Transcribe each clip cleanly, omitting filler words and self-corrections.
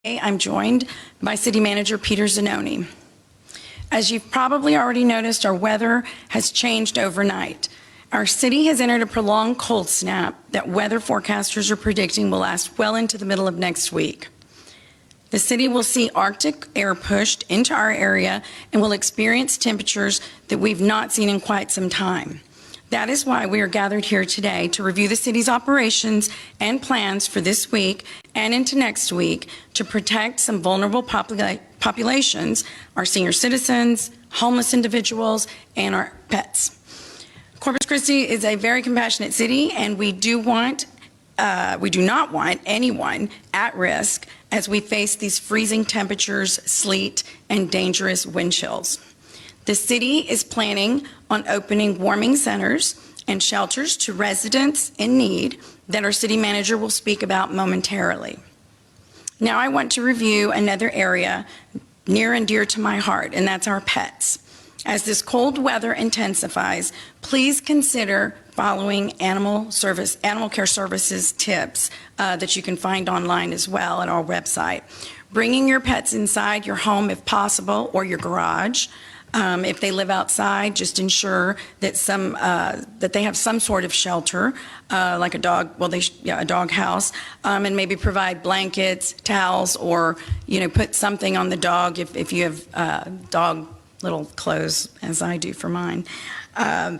I'm joined by City Manager Peter Zanone. As you've probably already noticed, our weather has changed overnight. Our city has entered a prolonged cold snap that weather forecasters are predicting will last well into the middle of next week. The city will see Arctic air pushed into our area and will experience temperatures that we've not seen in quite some time. That is why we are gathered here today to review the city's operations and plans for this week and into next week to protect some vulnerable populations, our senior citizens, homeless individuals, and our pets. Corpus Christi is a very compassionate city, and we do not want anyone at risk as we face these freezing temperatures, sleet, and dangerous wind chills. The city is planning on opening warming centers and shelters to residents in need that our city manager will speak about momentarily. Now I want to review another area near and dear to my heart, and that's our pets. As this cold weather intensifies, please consider following animal care services tips that you can find online as well at our website. Bringing your pets inside your home if possible, or your garage. If they live outside, just ensure that that they have some sort of shelter, like a dog, a dog house, and maybe provide blankets, towels, or put something on the dog if you have dog little clothes, as I do for mine.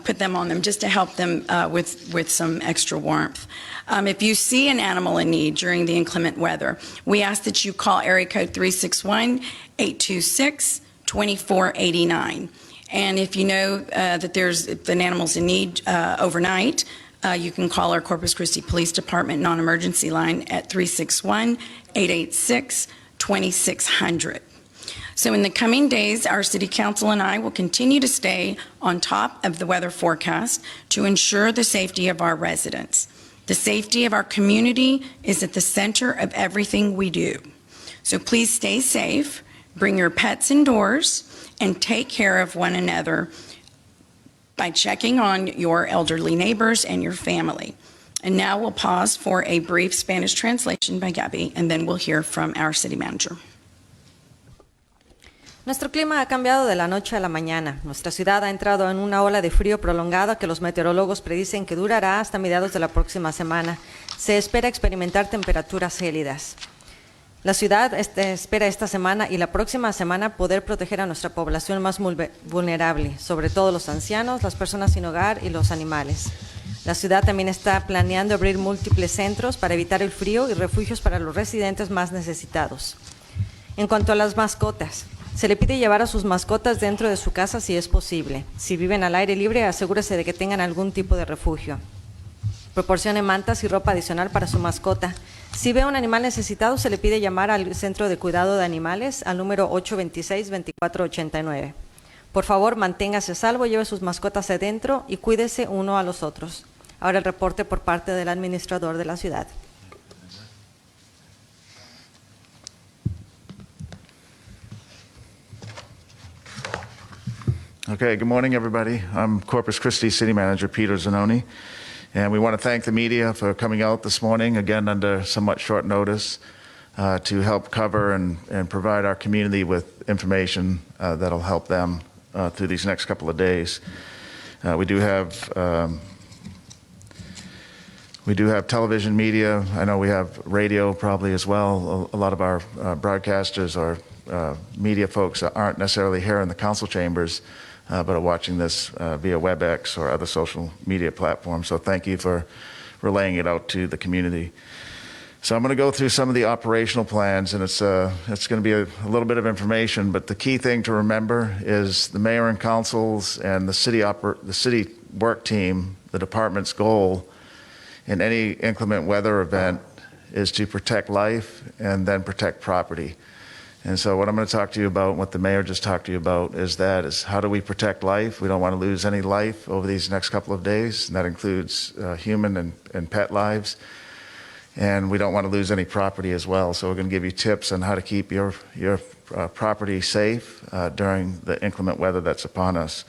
Put them on them just to help them with some extra warmth. If you see an animal in need during the inclement weather, we ask that you call area code 361-826-2489. And if you know that if an animal's in need overnight, you can call our Corpus Christi Police Department non-emergency line at 361-886-2600. So in the coming days, our City Council and I will continue to stay on top of the weather forecast to ensure the safety of our residents. The safety of our community is at the center of everything we do. So please stay safe, bring your pets indoors, and take care of one another by checking on your elderly neighbors and your family. And now we'll pause for a brief Spanish translation by Gabby, and then we'll hear from our City Manager. Nuestro clima ha cambiado de la noche a la mañana. Nuestra ciudad ha entrado en una ola de frío prolongada que los meteorólogos predicen que durará hasta mediados de la próxima semana. Se espera experimentar temperaturas gélidas. La ciudad espera esta semana y la próxima semana poder proteger a nuestra población más vulnerable, sobre todo los ancianos, las personas sin hogar y los animales. La ciudad también está planeando abrir múltiples centros para evitar el frío y refugios para los residentes más necesitados. En cuanto a las mascotas, se le pide llevar a sus mascotas dentro de su casa si es posible. Si viven al aire libre, asegúrese de que tengan algún tipo de refugio. Proporcione mantas y ropa adicional para su mascota. Si ve un animal necesitado, se le pide llamar al Centro de Cuidado de Animales al número 826-2489. Por favor, manténgase a salvo, lleve sus mascotas adentro y cuídese uno a los otros. Ahora el reporte por parte del administrador de la ciudad. Okay, good morning, everybody. I'm Corpus Christi City Manager Peter Zanone, and we want to thank the media for coming out this morning, again under somewhat short notice, to help cover and provide our community with information that'll help them through these next couple of days. We do have television media. I know we have radio probably as well. A lot of our broadcasters or media folks aren't necessarily here in the council chambers, but are watching this via WebEx or other social media platforms. So thank you for relaying it out to the community. So I'm going to go through some of the operational plans, and it's going to be a little bit of information, but the key thing to remember is the mayor and councils and the city work team, the department's goal in any inclement weather event is to protect life and then protect property. And so what I'm going to talk to you about, what the mayor just talked to you about, is how do we protect life? We don't want to lose any life over these next couple of days, and that includes human and pet lives. And we don't want to lose any property as well. So we're going to give you tips on how to keep your property safe during the inclement weather that's upon us.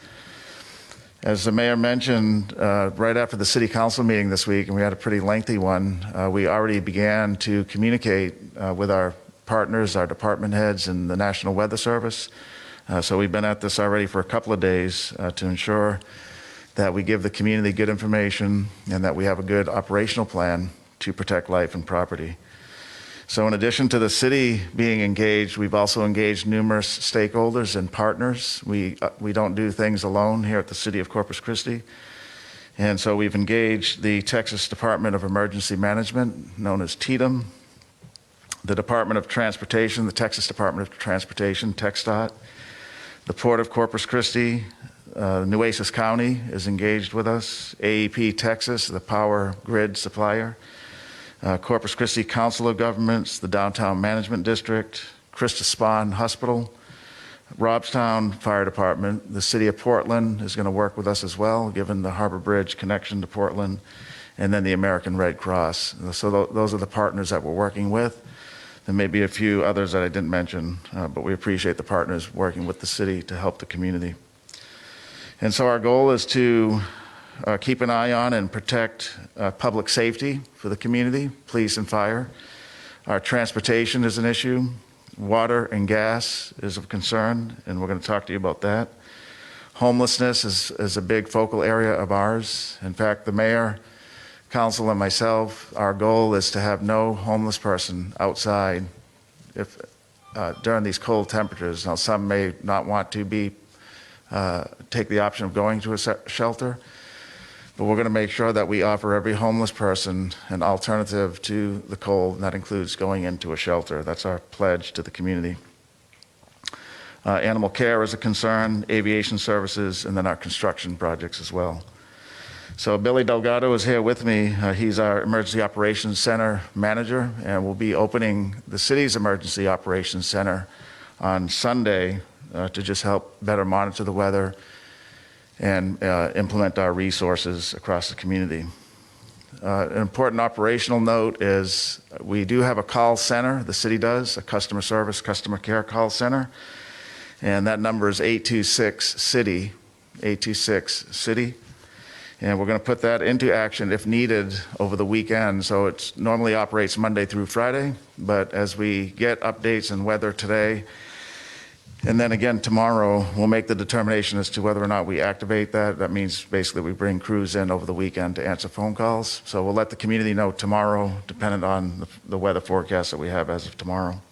As the mayor mentioned, right after the city council meeting this week, and we had a pretty lengthy one, we already began to communicate with our partners, our department heads, and the National Weather Service. So we've been at this already for a couple of days to ensure that we give the community good information and that we have a good operational plan to protect life and property. So in addition to the city being engaged, we've also engaged numerous stakeholders and partners. We don't do things alone here at the City of Corpus Christi. And so we've engaged the Texas Department of Emergency Management, known as TDEM, the Department of Transportation, the Texas Department of Transportation, TxDOT, the Port of Corpus Christi, Nueces County is engaged with us, AEP Texas, the power grid supplier, Corpus Christi Council of Governments, the Downtown Management District, Christi Spawn Hospital, Robstown Fire Department, the City of Portland is going to work with us as well, given the Harbor Bridge connection to Portland, and then the American Red Cross. So those are the partners that we're working with. There may be a few others that I didn't mention, but we appreciate the partners working with the city to help the community. And so our goal is to keep an eye on and protect public safety for the community, police and fire. Our transportation is an issue. Water and gas is of concern, and we're going to talk to you about that. Homelessness is a big focal area of ours. In fact, the mayor, council, and myself, our goal is to have no homeless person outside during these cold temperatures. Now, some may not want to take the option of going to a shelter, but we're going to make sure that we offer every homeless person an alternative to the cold, and that includes going into a shelter. That's our pledge to the community. Animal care is a concern, aviation services, and then our construction projects as well. So Billy Delgado is here with me. He's our Emergency Operations Center manager, and we'll be opening the city's Emergency Operations Center on Sunday to just help better monitor the weather and implement our resources across the community. An important operational note is we do have a call center, the city does, a customer service, customer care call center, and that number is 826-CITY, 826-CITY. And we're going to put that into action if needed over the weekend. So it normally operates Monday through Friday, but as we get updates and weather today, and then again tomorrow, we'll make the determination as to whether or not we activate that. That means basically we bring crews in over the weekend to answer phone calls. So we'll let the community know tomorrow, dependent on the weather forecast that we have as of tomorrow.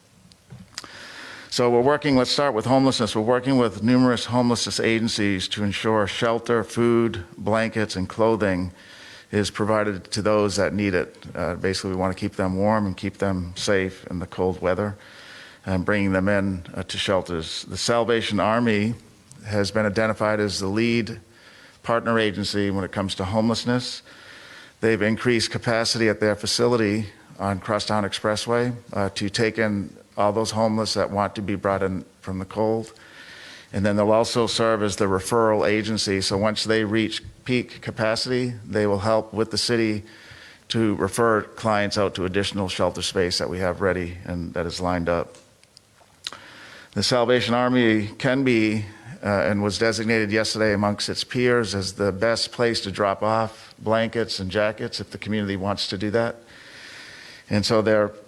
So let's start with homelessness. We're working with numerous homelessness agencies to ensure shelter, food, blankets, and clothing is provided to those that need it. Basically, we want to keep them warm and keep them safe in the cold weather and bringing them in to shelters. The Salvation Army has been identified as the lead partner agency when it comes to homelessness. They've increased capacity at their facility on Crosstown Expressway to take in all those homeless that want to be brought in from the cold. And then they'll also serve as the referral agency. So once they reach peak capacity, they will help with the city to refer clients out to additional shelter space that we have ready and that is lined up. The Salvation Army can be and was designated yesterday amongst its peers as the best place to drop off blankets and jackets if the community wants to do that. And so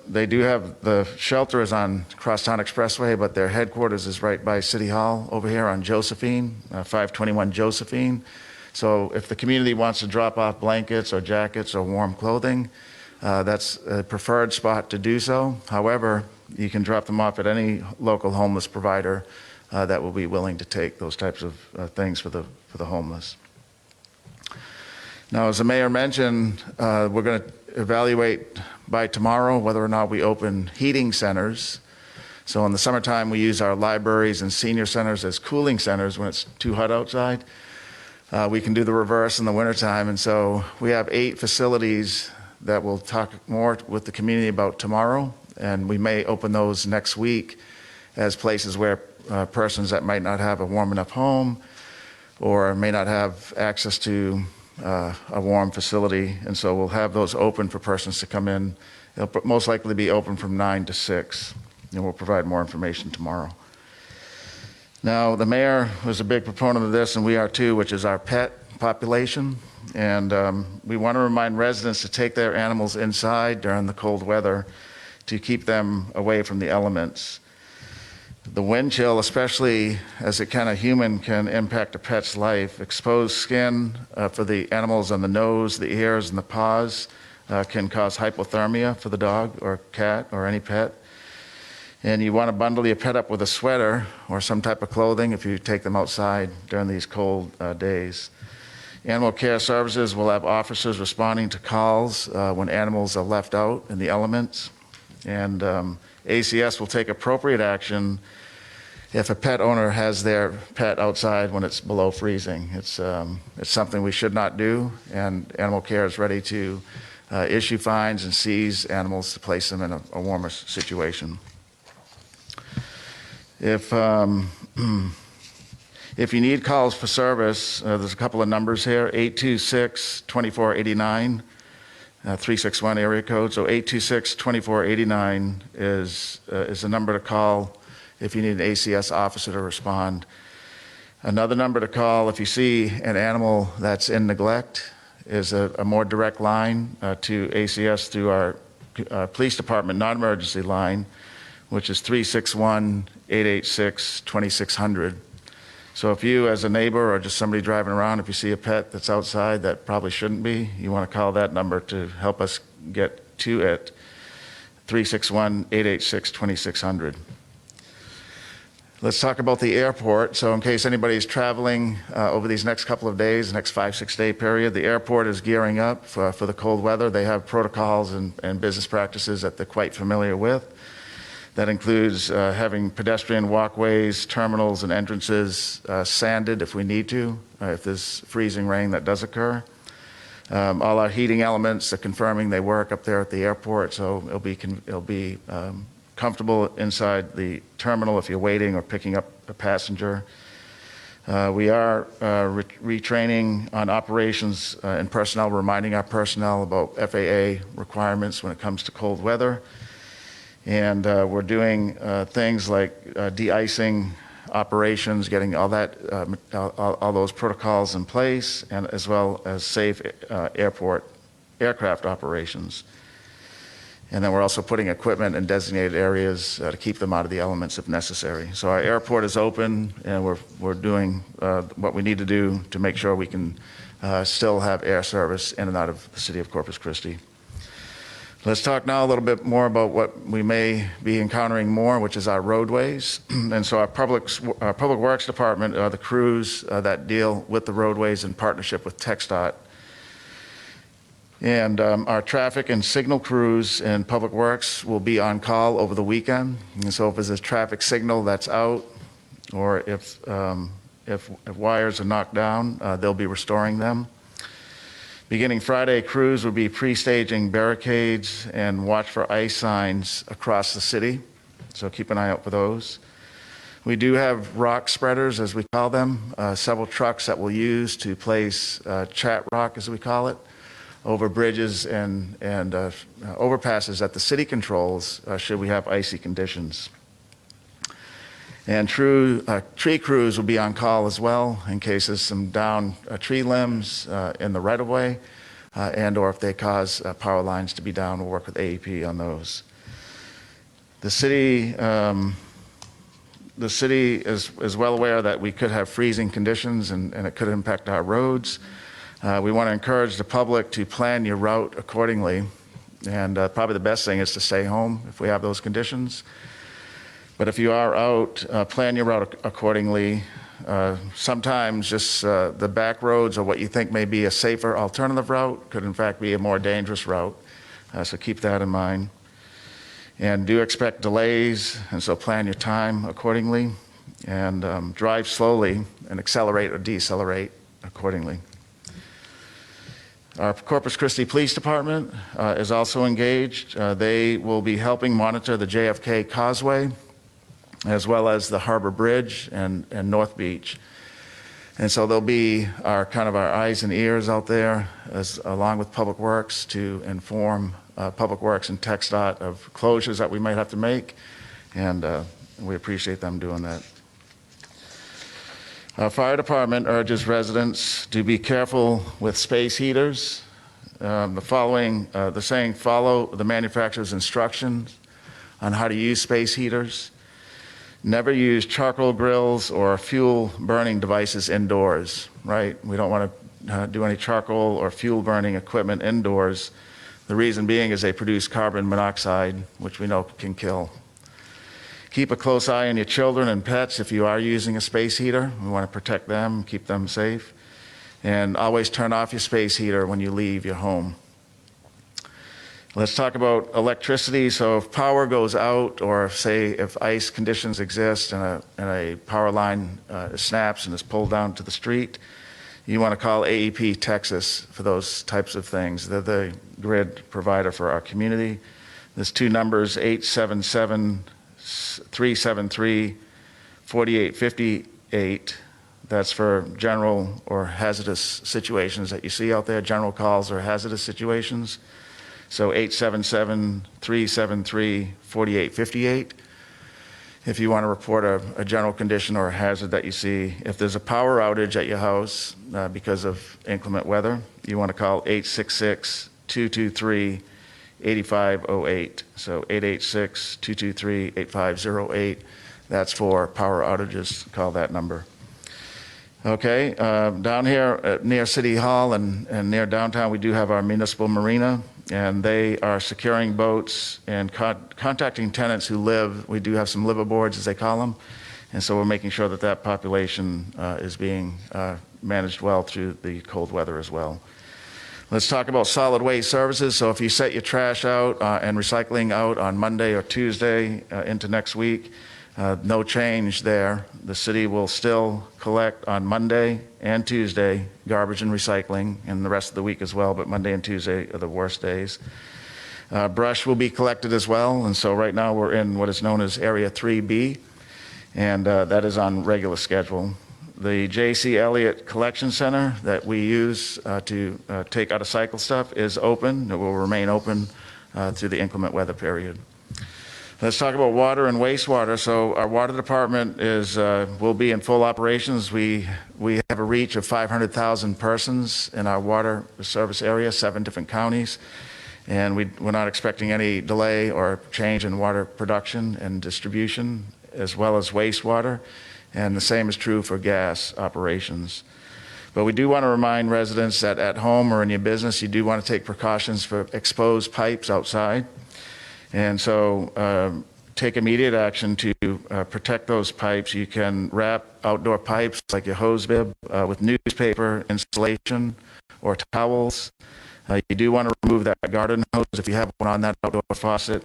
they do have, the shelter is on Crosstown Expressway, but their headquarters is right by City Hall over here on Josephine, 521 Josephine. So if the community wants to drop off blankets or jackets or warm clothing, that's a preferred spot to do so. However, you can drop them off at any local homeless provider that will be willing to take those types of things for the homeless. Now, as the mayor mentioned, we're going to evaluate by tomorrow whether or not we open heating centers. So in the summertime, we use our libraries and senior centers as cooling centers when it's too hot outside. We can do the reverse in the wintertime. And so we have 8 facilities that we'll talk more with the community about tomorrow. And we may open those next week as places where persons that might not have a warm enough home or may not have access to a warm facility. And so we'll have those open for persons to come in. They'll most likely be open from 9 to 6. And we'll provide more information tomorrow. Now, the mayor was a big proponent of this, and we are too, which is our pet population. And we want to remind residents to take their animals inside during the cold weather to keep them away from the elements. The wind chill, especially as it can impact a pet's life. Exposed skin for the animals on the nose, the ears, and the paws can cause hypothermia for the dog or cat or any pet. And you want to bundle your pet up with a sweater or some type of clothing if you take them outside during these cold days. Animal care services will have officers responding to calls when animals are left out in the elements. And ACS will take appropriate action if a pet owner has their pet outside when it's below freezing. It's something we should not do, and animal care is ready to issue fines and seize animals to place them in a warmer situation. If you need calls for service, there's a couple of numbers here, 826-2489, 361 area code. So 826-2489 is a number to call if you need an ACS officer to respond. Another number to call if you see an animal that's in neglect is a more direct line to ACS through our police department non-emergency line, which is 361-886-2600. So if you, as a neighbor or just somebody driving around, if you see a pet that's outside that probably shouldn't be, you want to call that number to help us get to it, 361-886-2600. Let's talk about the airport. So in case anybody's traveling over these next couple of days, next 5-6 day period, the airport is gearing up for the cold weather. They have protocols and business practices that they're quite familiar with. That includes having pedestrian walkways, terminals, and entrances sanded if we need to, if there's freezing rain that does occur. All our heating elements are confirming they work up there at the airport, so it'll be comfortable inside the terminal if you're waiting or picking up a passenger. We are retraining on operations and personnel, reminding our personnel about FAA requirements when it comes to cold weather. And we're doing things like de-icing operations, getting all those protocols in place, and as well as safe aircraft operations. And then we're also putting equipment in designated areas to keep them out of the elements if necessary. So our airport is open, and we're doing what we need to do to make sure we can still have air service in and out of the city of Corpus Christi. Let's talk now a little bit more about what we may be encountering more, which is our roadways. And so our Public Works Department are the crews that deal with the roadways in partnership with TxDOT. And our traffic and signal crews in Public Works will be on call over the weekend. And so if there's a traffic signal that's out, or if wires are knocked down, they'll be restoring them. Beginning Friday, crews will be pre-staging barricades and watch for ice signs across the city, so keep an eye out for those. We do have rock spreaders, as we call them, several trucks that we'll use to place chat rock, as we call it, over bridges and overpasses that the city controls should we have icy conditions. And tree crews will be on call as well in case there's some down tree limbs in the right-of-way, and or if they cause power lines to be down, we'll work with AEP on those. The city is well aware that we could have freezing conditions and it could impact our roads. We want to encourage the public to plan your route accordingly, and probably the best thing is to stay home if we have those conditions. But if you are out, plan your route accordingly. Sometimes just the back roads or what you think may be a safer alternative route could in fact be a more dangerous route. So keep that in mind. And do expect delays, and so plan your time accordingly. And drive slowly and accelerate or decelerate accordingly. Our Corpus Christi Police Department is also engaged. They will be helping monitor the JFK Causeway, as well as the Harbor Bridge and North Beach. And so they'll be our eyes and ears out there, along with Public Works, to inform Public Works and TxDOT of closures that we might have to make, and we appreciate them doing that. Our fire department urges residents to be careful with space heaters. The saying, follow the manufacturer's instructions on how to use space heaters. Never use charcoal grills or fuel burning devices indoors, right? We don't want to do any charcoal or fuel burning equipment indoors. The reason being is they produce carbon monoxide, which we know can kill. Keep a close eye on your children and pets if you are using a space heater. We want to protect them, keep them safe. And always turn off your space heater when you leave your home. Let's talk about electricity. So if power goes out, or say if ice conditions exist and a power line snaps and is pulled down to the street, you want to call AEP Texas for those types of things. They're the grid provider for our community. There's two numbers, 877-373-4858. That's for general or hazardous situations that you see out there, general calls or hazardous situations. So 877-373-4858. If you want to report a general condition or a hazard that you see. If there's a power outage at your house because of inclement weather, you want to call 866-223-8508. So 886-223-8508. That's for power outages. Call that number. Okay, down here near City Hall and near downtown, we do have our Municipal Marina, and they are securing boats and contacting tenants who live. We do have some liveaboards, as they call them, and so we're making sure that that population is being managed well through the cold weather as well. Let's talk about solid waste services. So if you set your trash out and recycling out on Monday or Tuesday into next week, no change there. The city will still collect on Monday and Tuesday garbage and recycling, and the rest of the week as well, but Monday and Tuesday are the worst days. Brush will be collected as well, and so right now we're in what is known as Area 3B, and that is on regular schedule. The J.C. Elliott Collection Center that we use to take out of cycle stuff is open. It will remain open through the inclement weather period. Let's talk about water and wastewater. So our water department will be in full operations. We have a reach of 500,000 persons in our water service area, 7 different counties, and we're not expecting any delay or change in water production and distribution, as well as wastewater, and the same is true for gas operations. But we do want to remind residents that at home or in your business, you do want to take precautions for exposed pipes outside. And so take immediate action to protect those pipes. You can wrap outdoor pipes like your hose bib with newspaper, insulation, or towels. You do want to remove that garden hose if you have one on that outdoor faucet.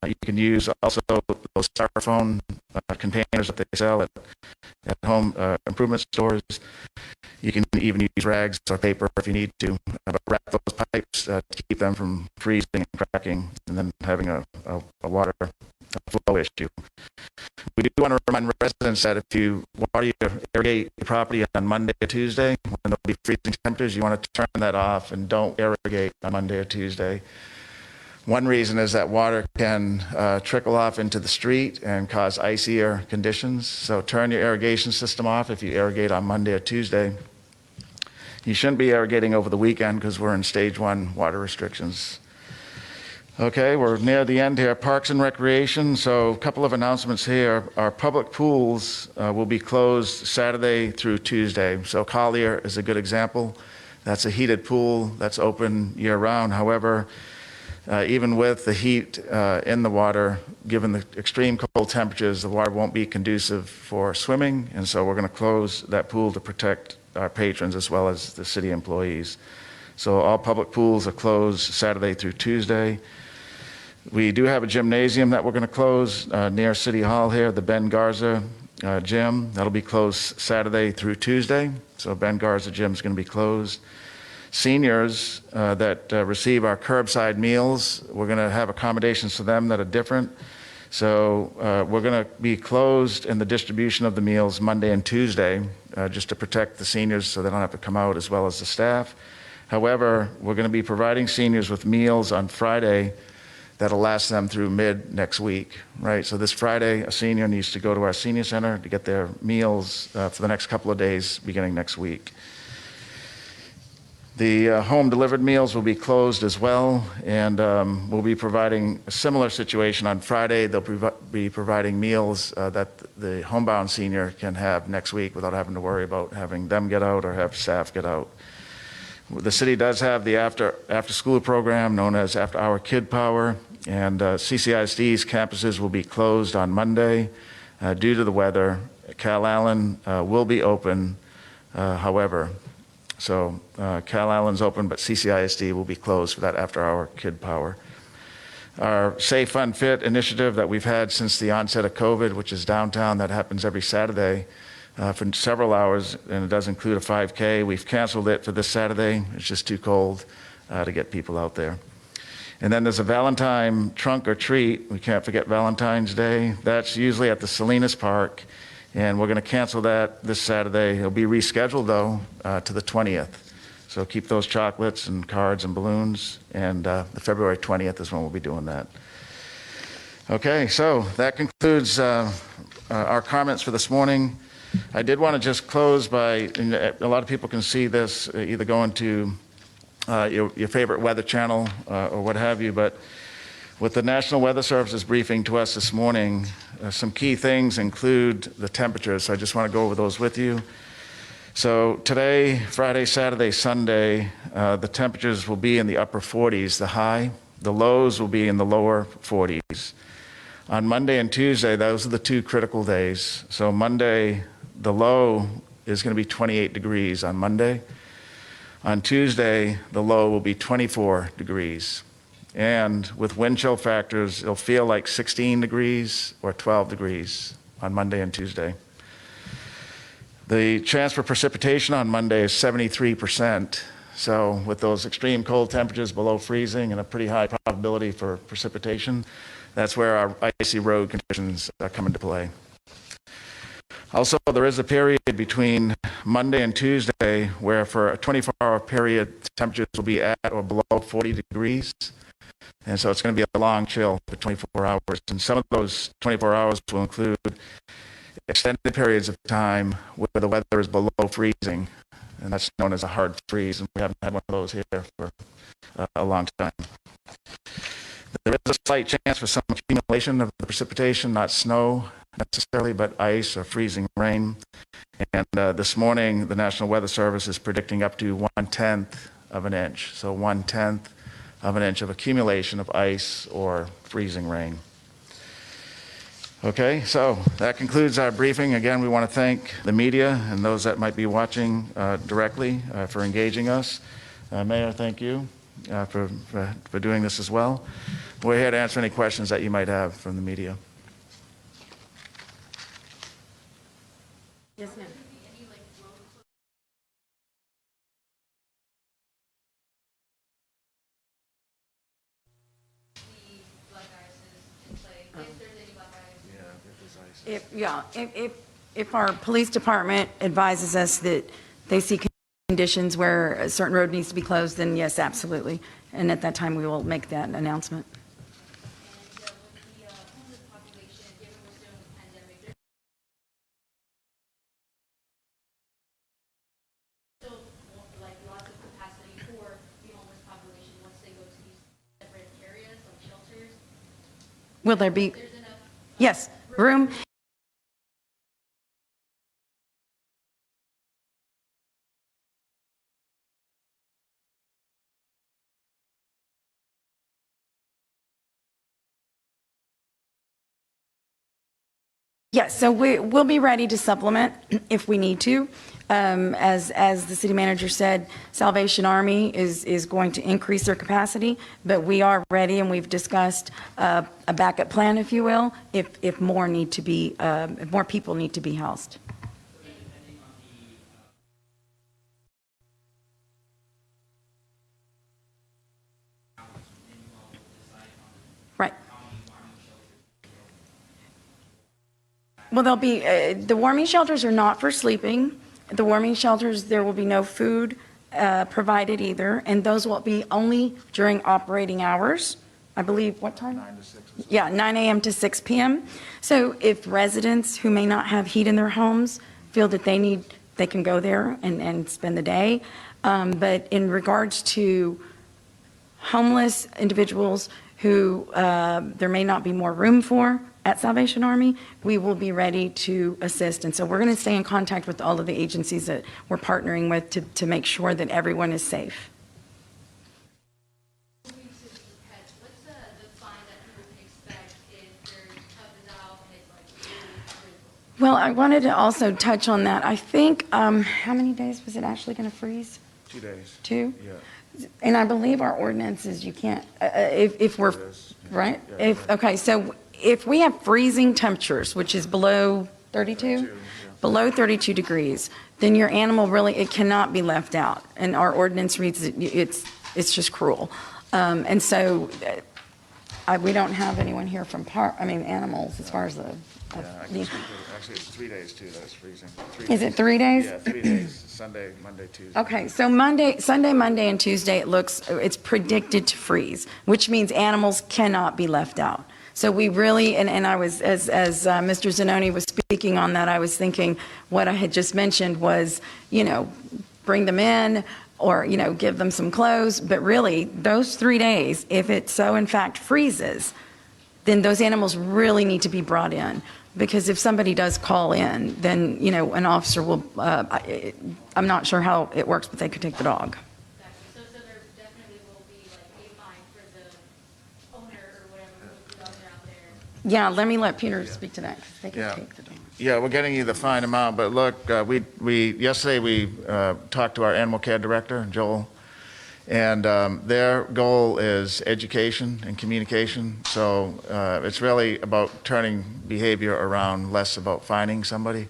You can use also those styrofoam containers that they sell at home improvement stores. You can even use rags or paper if you need to, but wrap those pipes to keep them from freezing and cracking and then having a water flow issue. We do want to remind residents that if you irrigate your property on Monday or Tuesday, when there'll be freezing temperatures, you want to turn that off and don't irrigate on Monday or Tuesday. One reason is that water can trickle off into the street and cause icier conditions. So turn your irrigation system off if you irrigate on Monday or Tuesday. You shouldn't be irrigating over the weekend because we're in stage 1 water restrictions. Okay, we're near the end here. Parks and Recreation. So a couple of announcements here. Our public pools will be closed Saturday through Tuesday. So Collier is a good example. That's a heated pool that's open year round. However, even with the heat in the water, given the extreme cold temperatures, the water won't be conducive for swimming, and so we're going to close that pool to protect our patrons as well as the city employees. So all public pools are closed Saturday through Tuesday. We do have a gymnasium that we're going to close near City Hall here, the Ben Garza gym. That'll be closed Saturday through Tuesday, so Ben Garza gym is going to be closed. Seniors that receive our curbside meals, we're going to have accommodations for them that are different. So we're going to be closed in the distribution of the meals Monday and Tuesday just to protect the seniors so they don't have to come out, as well as the staff. However, we're going to be providing seniors with meals on Friday that'll last them through mid next week, right? So this Friday, a senior needs to go to our senior center to get their meals for the next couple of days beginning next week. The home delivered meals will be closed as well, and we'll be providing a similar situation on Friday. They'll be providing meals that the homebound senior can have next week without having to worry about having them get out or have staff get out. The city does have the after school program known as After Hour Kid Power, and CCISD's campuses will be closed on Monday due to the weather. Cal Allen will be open, however. So Cal Allen's open, but CCISD will be closed for that after-hour kid power. Our Safe Fun Fit initiative that we've had since the onset of COVID, which is downtown, that happens every Saturday for several hours, and it does include a 5K. We've canceled it for this Saturday. It's just too cold to get people out there. And then there's a Valentine trunk or treat. We can't forget Valentine's Day. That's usually at the Salinas Park. And we're going to cancel that this Saturday. It'll be rescheduled, though, to the 20th. So keep those chocolates and cards and balloons, and the February 20th is when we'll be doing that. Okay, so that concludes our comments for this morning. I did want to just close by, and a lot of people can see this either going to your favorite weather channel or what have you, but with the National Weather Service's briefing to us this morning, some key things include the temperatures. So I just want to go over those with you. So today, Friday, Saturday, Sunday, the temperatures will be in the upper 40s, the high. The lows will be in the lower 40s. On Monday and Tuesday, those are the two critical days. So Monday, the low is going to be 28 degrees on Monday. On Tuesday, the low will be 24 degrees. And with wind chill factors, it'll feel like 16 degrees or 12 degrees on Monday and Tuesday. The chance for precipitation on Monday is 73%. So with those extreme cold temperatures below freezing and a pretty high probability for precipitation, that's where our icy road conditions come into play. Also, there is a period between Monday and Tuesday where for a 24-hour period, temperatures will be at or below 40 degrees. And so it's going to be a long chill for 24 hours. And some of those 24 hours will include extended periods of time where the weather is below freezing. And that's known as a hard freeze. And we haven't had one of those here for a long time. There is a slight chance for some accumulation of the precipitation, not snow necessarily, but ice or freezing rain. And this morning, the National Weather Service is predicting up to 1/10 of an inch. So 1/10 of an inch of accumulation of ice or freezing rain. Okay, so that concludes our briefing. Again, we want to thank the media and those that might be watching directly for engaging us. Mayor, thank you for doing this as well. We're here to answer any questions that you might have from the media. Yes, ma'am. If our police department advises us that they see conditions where a certain road needs to be closed, then yes, absolutely. And at that time, we will make that announcement. And with the homeless population, given we're still in the pandemic, there's still like lots of capacity for the homeless population once they go to these separate areas like shelters. Will there be? There's enough. Yes, room. Yes, so we'll be ready to supplement if we need to. As the city manager said, Salvation Army is going to increase their capacity, but we are ready, and we've discussed a backup plan, if you will, if more need to be, if more people need to be housed. Right. Well, there'll be, the warming shelters are not for sleeping. The warming shelters, there will be no food provided either, and those will be only during operating hours. I believe, what time? 9 to 6. Yeah, 9 a.m. to 6 p.m. So if residents who may not have heat in their homes feel that they need they can go there and spend the day. But in regards to homeless individuals who there may not be more room for at Salvation Army, we will be ready to assist. And so we're going to stay in contact with all of the agencies that we're partnering with to make sure that everyone is safe. Moving to the pets, what's the fine that people can expect if their tub is out and it's like really critical? Well, I wanted to also touch on that. I think, how many days was it actually going to freeze? 2 days. 2? Yeah. And I believe our ordinance is you can't, if we're, It is. right? Yeah, If, right. okay, so if we have freezing temperatures, which is below 32? Yeah. Below 32 degrees, then your animal really, it cannot be left out. And our ordinance reads, it's just cruel. And so we don't have anyone here from animals as far as the. Yeah, I can speak to it. Actually, it's 3 days too, that's freezing. 3 Is days. it 3 days? Yeah, 3 days, Sunday, Monday, Tuesday. Okay, so Sunday, Monday, and Tuesday, it's predicted to freeze, which means animals cannot be left out. So we really, and I was, as Mr. Zanone was speaking on that, I was thinking what I had just mentioned was, bring them in or, give them some clothes. But really, those 3 days, if it so in fact freezes, then those animals really need to be brought in. Because if somebody does call in, then, an officer will, I'm not sure how it works, but they could take the dog. Exactly. So there definitely will be like a fine for the owner or whatever who put the dog out there. Yeah, let Peter speak to that, because they Yeah. can take the dog. Yeah, we're getting you the fine amount, but look, yesterday we talked to our animal care director, Joel, and their goal is education and communication. So it's really about turning behavior around, less about fining somebody.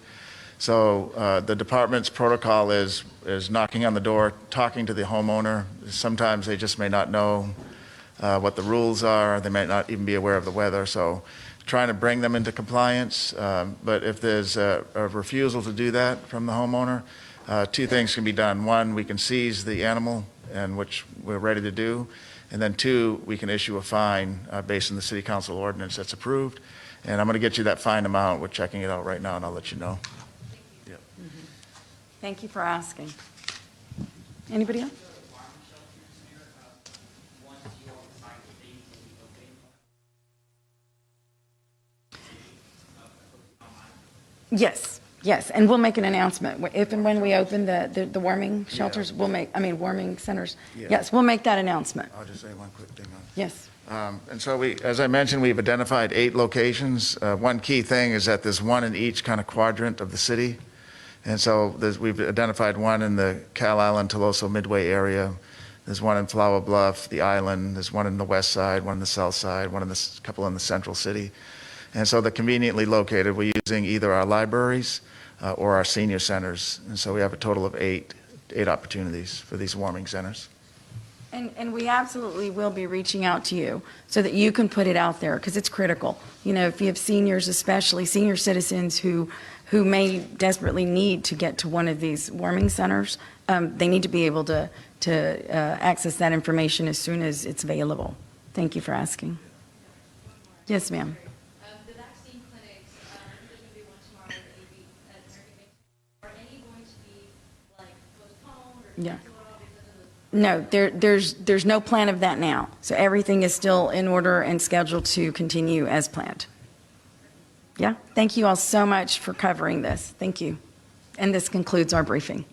So the department's protocol is knocking on the door, talking to the homeowner. Sometimes they just may not know what the rules are. They may not even be aware of the weather. So trying to bring them into compliance. But if there's a refusal to do that from the homeowner, 2 things can be done. 1, we can seize the animal, and which we're ready to do. And then 2, we can issue a fine based on the city council ordinance that's approved. And I'm going to get you that fine amount. We're checking it out right now, and I'll let you know. Thank you for asking. Anybody else? Yes, and we'll make an announcement. If and when we open the warming shelters, warming centers. Yeah. Yes, we'll make that announcement. I'll just say one quick thing on Yes. And so as I mentioned, we've identified 8 locations. One key thing is that there's one in each kind of quadrant of the city. And so we've identified one in the Cal Island, Toloso Midway area. There's one in Flower Bluff, the island. There's one in the west side, one in the south side, couple in the central city. And so they're conveniently located. We're using either our libraries or our senior centers. And so we have a total of 8 opportunities for these warming centers. And we absolutely will be reaching out to you so that you can put it out there, because it's critical. If you have seniors, especially senior citizens who may desperately need to get to one of these warming centers, they need to be able to access that information as soon as it's available. Thank you for asking. Yes, ma'am. The vaccine clinics, there's going to be one tomorrow at American Vaccine. Are any going to be like postponed or Yeah. canceled at all because of the? No, there's no plan of that now. So everything is still in order and scheduled to continue as planned. Yeah, thank you all so much for covering this. Thank you. And this concludes our briefing.